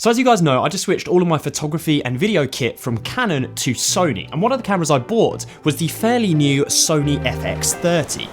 So as you guys know, I just switched all of my photography and video kit from Canon to Sony, and one of the cameras I bought was the fairly new Sony FX30.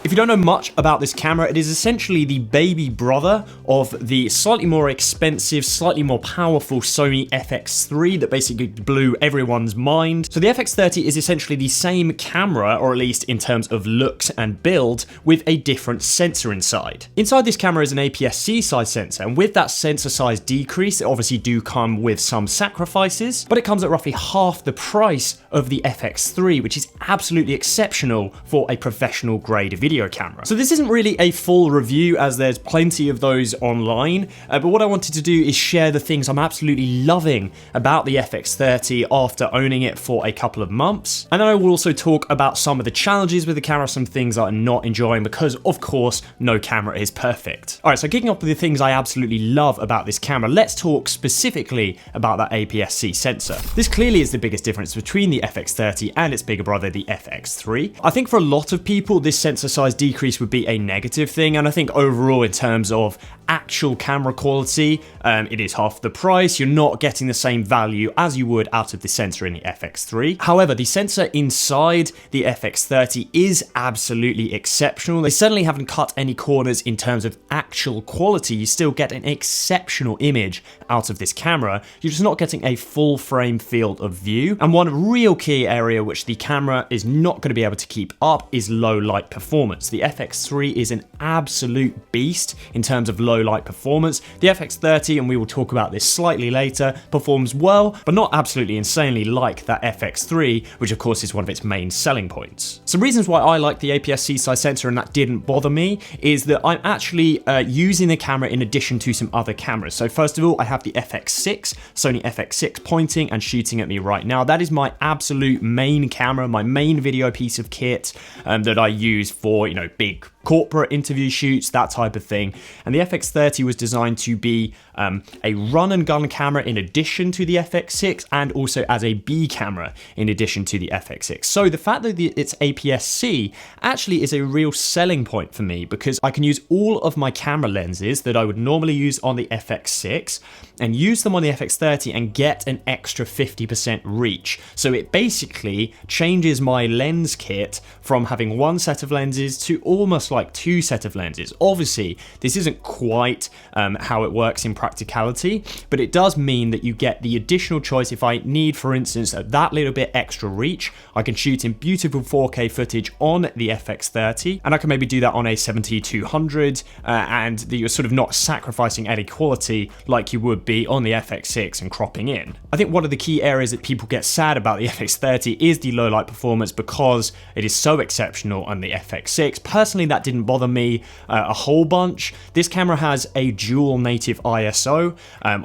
If you don't know much about this camera, it is essentially the baby brother of the slightly more expensive, slightly more powerful Sony FX3 that basically blew everyone's mind. So the FX30 is essentially the same camera, or at least in terms of looks and build, with a different sensor inside. Inside this camera is an APS-C size sensor, and with that sensor size decrease, it obviously do come with some sacrifices, but it comes at roughly half the price of the FX3, which is absolutely exceptional for a professional grade video camera. So this isn't really a full review, as there's plenty of those online, but what I wanted to do is share the things I'm absolutely loving about the FX30 after owning it for a couple of months. And then I will also talk about some of the challenges with the camera, some things that I'm not enjoying, because of course no camera is perfect. Alright, so kicking off with the things I absolutely love about this camera, let's talk specifically about that APS-C sensor. This clearly is the biggest difference between the FX30 and its bigger brother, the FX3. I think for a lot of people this sensor size decrease would be a negative thing, and I think overall in terms of actual camera quality, it is half the price. You're not getting the same value as you would out of the sensor in the FX3. However, the sensor inside the FX30 is absolutely exceptional. They certainly haven't cut any corners in terms of actual quality. You still get an exceptional image out of this camera. You're just not getting a full frame field of view. And one real key area which the camera is not going to be able to keep up is low light performance. The FX3 is an absolute beast in terms of low light performance. The FX30, and we will talk about this slightly later, performs well, but not absolutely insanely like that FX3, which of course is one of its main selling points. Some reasons why I like the APS-C size sensor and that didn't bother me is that I'm actually using the camera in addition to some other cameras. So first of all, I have the FX6, Sony FX6 pointing and shooting at me right now. That is my absolute main camera, my main video piece of kit that I use for, big corporate interview shoots, that type of thing. And the FX30 was designed to be a run and gun camera in addition to the FX6, and also as a B camera in addition to the FX6. So the fact that it's APS-C actually is a real selling point for me, because I can use all of my camera lenses that I would normally use on the FX6 and use them on the FX30 and get an extra 50% reach. So it basically changes my lens kit from having one set of lenses to almost like two set of lenses. Obviously, this isn't quite how it works in practicality, but it does mean that you get the additional choice. If I need, for instance, that little bit extra reach, I can shoot in beautiful 4K footage on the FX30, and I can maybe do that on a 70-200, and that you're sort of not sacrificing any quality like you would be on the FX6 and cropping in. I think one of the key areas that people get sad about the FX30 is the low light performance, because it is so exceptional on the FX6. Personally, that didn't bother me a whole bunch. This camera has a dual native ISO,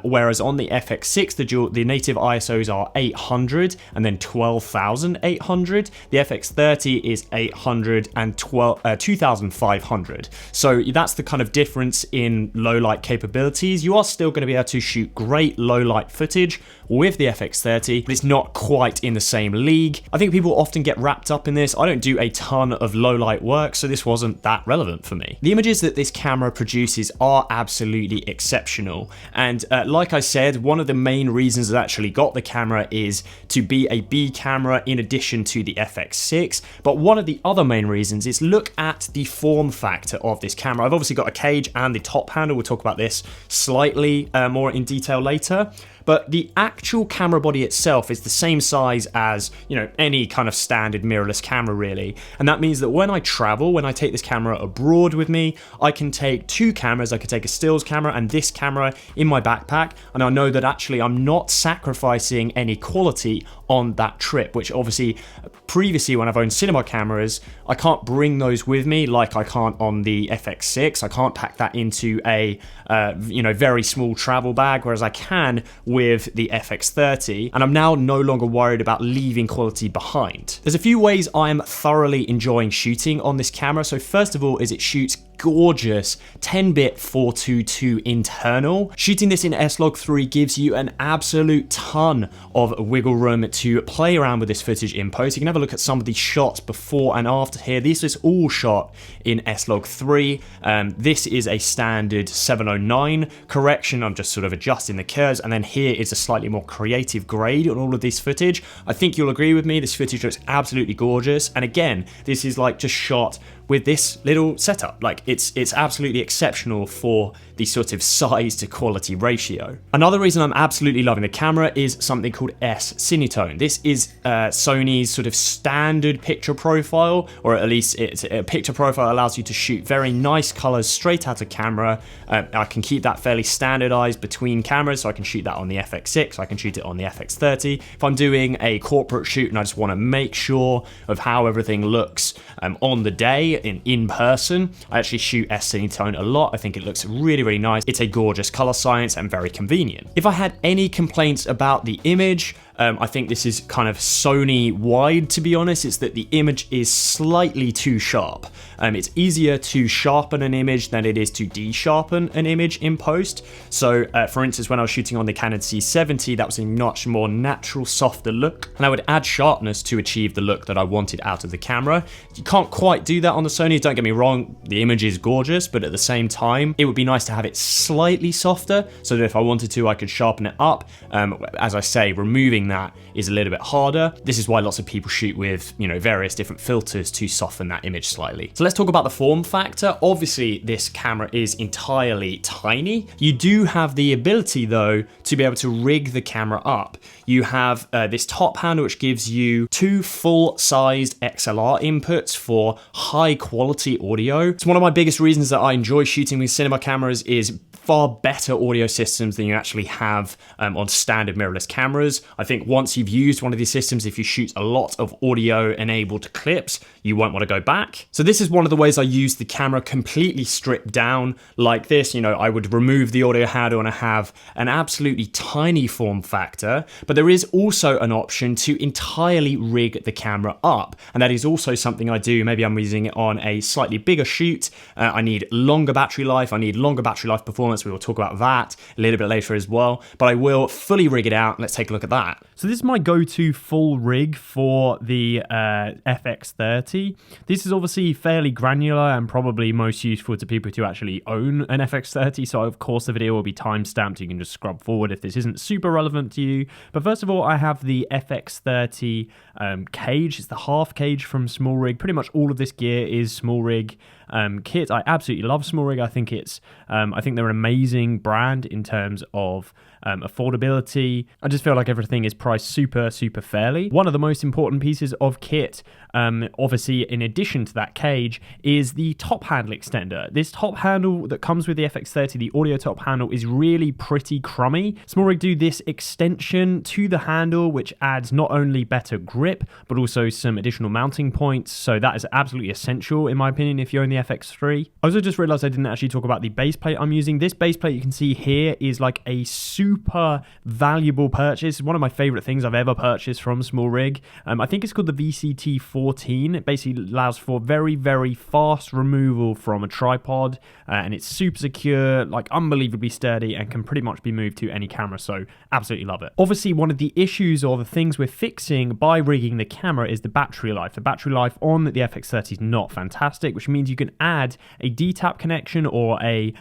whereas on the FX6 the native ISOs are 800 and then 12,800. The FX30 is 800 and 2,500. So that's the kind of difference in low light capabilities. You are still going to be able to shoot great low light footage with the FX30, but it's not quite in the same league. I think people often get wrapped up in this. I don't do a ton of low light work, so this wasn't that relevant for me. The images that this camera produces are absolutely exceptional, and like I said, one of the main reasons I actually got the camera is to be a B camera in addition to the FX6, but one of the other main reasons is look at the form factor of this camera. I've obviously got a cage and the top handle. We'll talk about this slightly more in detail later. But the actual camera body itself is the same size as, any kind of standard mirrorless camera really. And that means that when I travel, when I take this camera abroad with me, I can take two cameras. I can take a stills camera and this camera in my backpack, and I know that actually I'm not sacrificing any quality on that trip, which obviously previously when I've owned cinema cameras, I can't bring those with me like I can't on the FX6. I can't pack that into a very small travel bag, whereas I can with the FX30, and I'm now no longer worried about leaving quality behind. There's a few ways I am thoroughly enjoying shooting on this camera. So first of all is it shoots gorgeous 10-bit 422 internal. Shooting this in S-Log3 gives you an absolute ton of wiggle room to play around with this footage in post. You can have a look at some of these shots before and after here. This is all shot in S-Log3. This is a standard 709 correction. I'm just sort of adjusting the curves, and then here is a slightly more creative grade on all of this footage. I think you'll agree with me, this footage looks absolutely gorgeous, and again, this is like just shot with this little setup. Like it's absolutely exceptional for the sort of size to quality ratio. Another reason I'm absolutely loving the camera is something called S-Cinetone. This is Sony's sort of standard picture profile, or at least it's a picture profile that allows you to shoot very nice colors straight out of camera. I can keep that fairly standardized between cameras, so I can shoot that on the FX6, I can shoot it on the FX30. If I'm doing a corporate shoot and I just want to make sure of how everything looks on the day in person, I actually shoot S-Cinetone a lot. I think it looks really nice. It's a gorgeous color science and very convenient. If I had any complaints about the image, I think this is kind of Sony wide, to be honest. It's that the image is slightly too sharp. It's easier to sharpen an image than it is to de-sharpen an image in post. So for instance, when I was shooting on the Canon C70, that was a much more natural, softer look, and I would add sharpness to achieve the look that I wanted out of the camera. You can't quite do that on the Sony, don't get me wrong, the image is gorgeous, but at the same time, it would be nice to have it slightly softer, so that if I wanted to, I could sharpen it up. As I say, removing that is a little bit harder. This is why lots of people shoot with, you know, various different filters to soften that image slightly. So let's talk about the form factor. Obviously, this camera is entirely tiny. You do have the ability, though, to be able to rig the camera up. You have this top handle, which gives you 2 full-sized XLR inputs for high-quality audio. It's one of my biggest reasons that I enjoy shooting with cinema cameras is far better audio systems than you actually have on standard mirrorless cameras. I think once you've used one of these systems, if you shoot a lot of audio-enabled clips, you won't want to go back. So this is one of the ways I use the camera completely stripped down like this. You know, I would remove the audio handle and I have an absolutely tiny form factor, but there is also an option to entirely rig the camera up, and that is also something I do. Maybe I'm using it on a slightly bigger shoot. I need longer battery life. I need longer battery life performance. We will talk about that a little bit later as well, but I will fully rig it out. Let's take a look at that. So this is my go-to full rig for the FX30. This is obviously fairly granular and probably most useful to people who actually own an FX30, so of course the video will be time-stamped. You can just scrub forward if this isn't super relevant to you. But first of all, I have the FX30 cage. It's the half cage from Small Rig. Pretty much all of this gear is Small Rig kit. I absolutely love Small Rig. I think they're an amazing brand in terms of affordability. I just feel like everything is priced super fairly. One of the most important pieces of kit, obviously in addition to that cage, is the top handle extender. This top handle that comes with the FX30, the audio top handle, is really pretty crummy. Small Rig do this extension to the handle, which adds not only better grip, but also some additional mounting points. So that is absolutely essential, in my opinion, if you own the FX3. I also just realized I didn't actually talk about the base plate I'm using. This base plate you can see here is like a super valuable purchase. It's one of my favorite things I've ever purchased from Small Rig. I think it's called the VCT14. It basically allows for very fast removal from a tripod, and it's super secure, like unbelievably sturdy, and can pretty much be moved to any camera, so absolutely love it. Obviously, one of the issues or the things we're fixing by rigging the camera is the battery life. The battery life on the FX30 is not fantastic, which means you can add a D-tap connection or a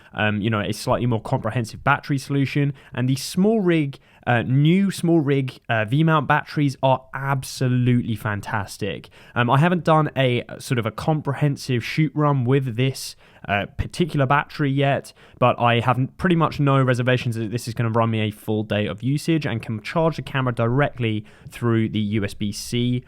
slightly more comprehensive battery solution, and the new Small Rig V-mount batteries are absolutely fantastic. I haven't done a sort of a comprehensive shoot run with this particular battery yet, but I have pretty much no reservations that this is going to run me a full day of usage and can charge the camera directly through the USB-C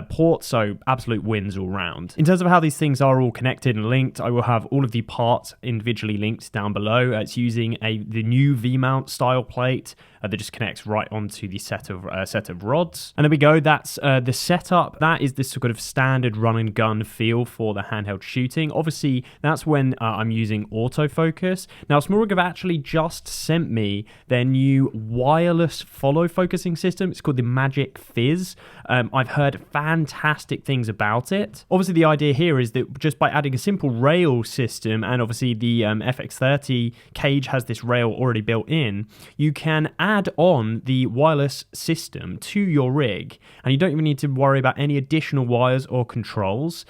port, so absolute wins all round. In terms of how these things are all connected and linked, I will have all of the parts individually linked down below. It's using the new V-mount style plate that just connects right onto the set of rods. And there we go, that's the setup. That is this sort of standard run and gun feel for the handheld shooting. Obviously, that's when I'm using autofocus. Now, Smoorig have actually just sent me their new wireless follow focusing system. It's called the Magic Fizz. I've heard fantastic things about it. Obviously, the idea here is that just by adding a simple rail system, and obviously the FX30 cage has this rail already built in, you can add on the wireless system to your rig, and you don't even need to worry about any additional wires or controls.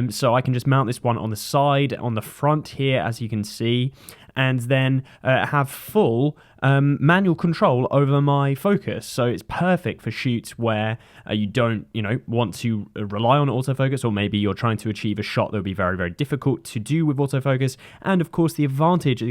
So I can just mount this one on the side, on the front here, as you can see, and then have full manual control over my focus. So it's perfect for shoots where you don't, want to rely on autofocus, or maybe you're trying to achieve a shot that would be very, very difficult to do with autofocus. And of course, the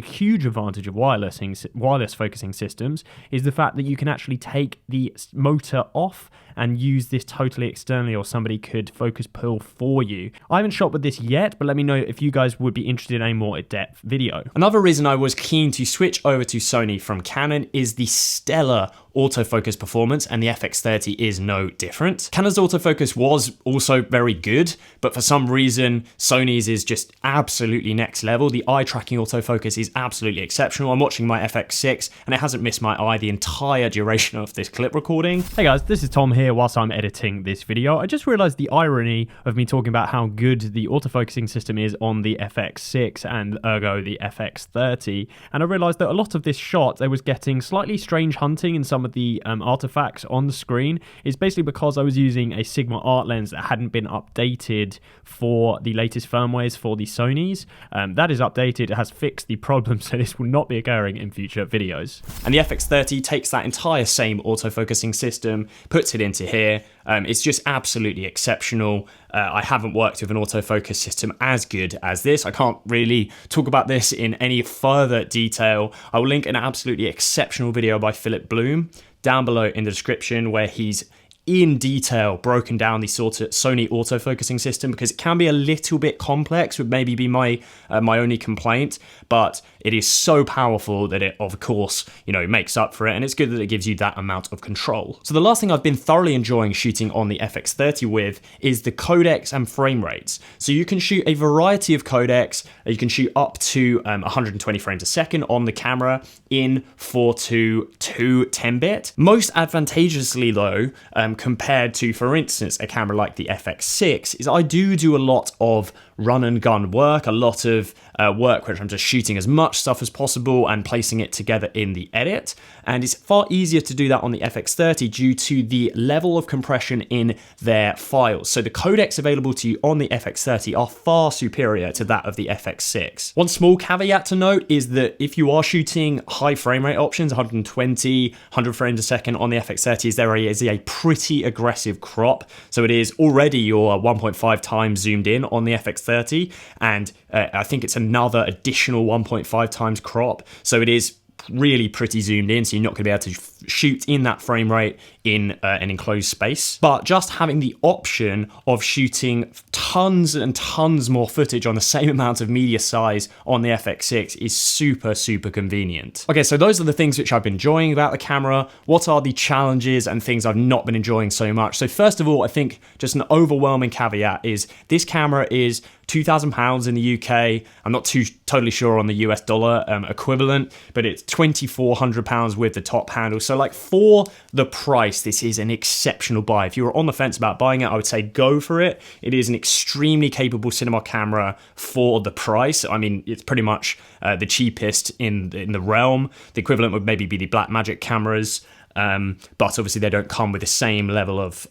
huge advantage of wireless focusing systems is the fact that you can actually take the motor off and use this totally externally, or somebody could focus pull for you. I haven't shot with this yet, but let me know if you guys would be interested in a more in-depth video. Another reason I was keen to switch over to Sony from Canon is the stellar autofocus performance, and the FX30 is no different. Canon's autofocus was also very good, but for some reason Sony's is just absolutely next level. The eye tracking autofocus is absolutely exceptional. I'm watching my FX6 and it hasn't missed my eye the entire duration of this clip recording. Hey guys, this is Tom here whilst I'm editing this video. I just realized the irony of me talking about how good the autofocusing system is on the FX6 and ergo the FX30, and I realized that a lot of this shot, I was getting slightly strange hunting in some of the artifacts on the screen. Is basically because I was using a Sigma art lens that hadn't been updated for the latest firmwares for the Sonys. That is updated, it has fixed the problem, so this will not be occurring in future videos. And the FX30 takes that entire same autofocusing system, puts it into here. It's just absolutely exceptional. I haven't worked with an autofocus system as good as this. I can't really talk about this in any further detail. I will link an absolutely exceptional video by Philip Bloom down below in the description, where he's in detail broken down the sort of Sony autofocusing system, because it can be a little bit complex, would maybe be my only complaint, but it is so powerful that it, of course, makes up for it, and it's good that it gives you that amount of control. So the last thing I've been thoroughly enjoying shooting on the FX30 with is the codecs and frame rates. So you can shoot a variety of codecs. You can shoot up to 120 frames a second on the camera in 4:2 10-bit. Most advantageously though, compared to, for instance, a camera like the FX6, is I do a lot of run and gun work, a lot of work where I'm just shooting as much stuff as possible and placing it together in the edit. And it's far easier to do that on the FX30 due to the level of compression in their files. So the codecs available to you on the FX30 are far superior to that of the FX6. One small caveat to note is that if you are shooting high frame rate options, 120, 100 frames a second on the FX30, there is a pretty aggressive crop. So it is already your 1.5 times zoomed in on the FX30, and I think it's another additional 1.5 times crop. So it is really pretty zoomed in, so you're not going to be able to shoot in that frame rate in an enclosed space. But just having the option of shooting tons and tons more footage on the same amount of media size on the FX6 is super, super convenient. Okay, so those are the things which I've been enjoying about the camera. What are the challenges and things I've not been enjoying so much? So first of all, I think just an overwhelming caveat is this camera is £2,000 in the UK. I'm not totally sure on the US dollar equivalent, but it's £2,400 with the top handle. So like for the price, this is an exceptional buy. If you were on the fence about buying it, I would say go for it. It is an extremely capable cinema camera for the price. I mean, it's pretty much the cheapest in the realm. The equivalent would maybe be the Blackmagic cameras. But obviously they don't come with the same level of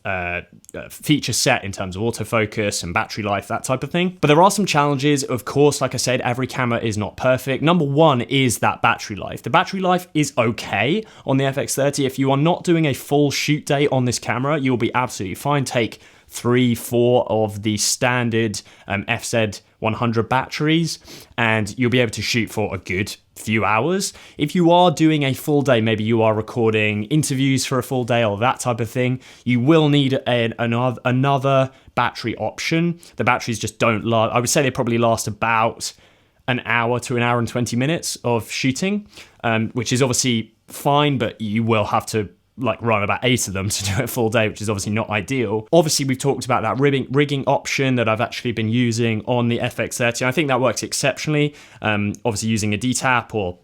feature set in terms of autofocus and battery life, that type of thing. But there are some challenges, of course. Like I said, every camera is not perfect. Number one is that battery life. The battery life is okay on the FX30. If you are not doing a full shoot day on this camera, you'll be absolutely fine. Take 3, 4 of the standard FZ100 batteries, and you'll be able to shoot for a good few hours. If you are doing a full day, maybe you are recording interviews for a full day or that type of thing, you will need another battery option. The batteries just don't last. I would say they probably last about an hour to an hour and 20 minutes of shooting, which is obviously fine, but you will have to run about 8 of them to do it full day, which is obviously not ideal. Obviously, we've talked about that rigging option that I've actually been using on the FX30. I think that works exceptionally. Obviously, using a DTAP or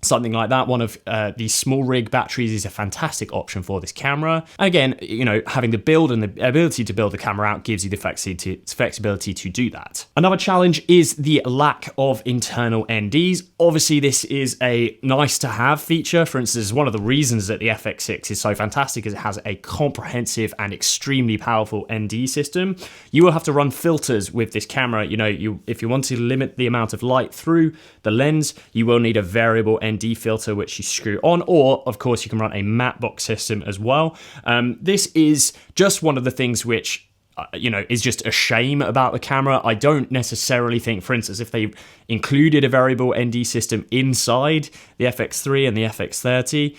something like that, one of these small rig batteries is a fantastic option for this camera. And again, having the build and the ability to build the camera out gives you the flexibility to do that. Another challenge is the lack of internal NDs. Obviously, this is a nice to have feature. For instance, one of the reasons that the FX6 is so fantastic is it has a comprehensive and extremely powerful ND system. You will have to run filters with this camera. If you want to limit the amount of light through the lens, you will need a variable ND filter which you screw on, or of course you can run a matte box system as well. This is just one of the things which is just a shame about the camera. I don't necessarily think, for instance, if they included a variable ND system inside the FX3 and the FX30,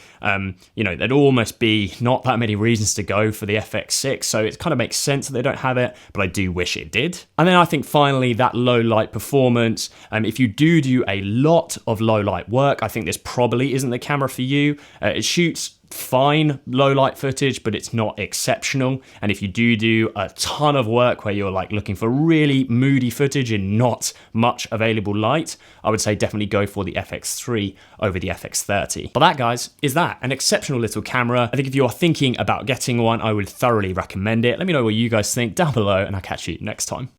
there'd almost be not that many reasons to go for the FX6. So it kind of makes sense that they don't have it, but I do wish it did. And then I think finally that low light performance. If you do a lot of low light work, I think this probably isn't the camera for you. It shoots fine low light footage, but it's not exceptional. And if you do a ton of work where you're looking for really moody footage and not much available light, I would say definitely go for the FX3 over the FX30. But that, guys, is that. An exceptional little camera. I think if you are thinking about getting one, I would thoroughly recommend it. Let me know what you guys think down below, and I'll catch you next time.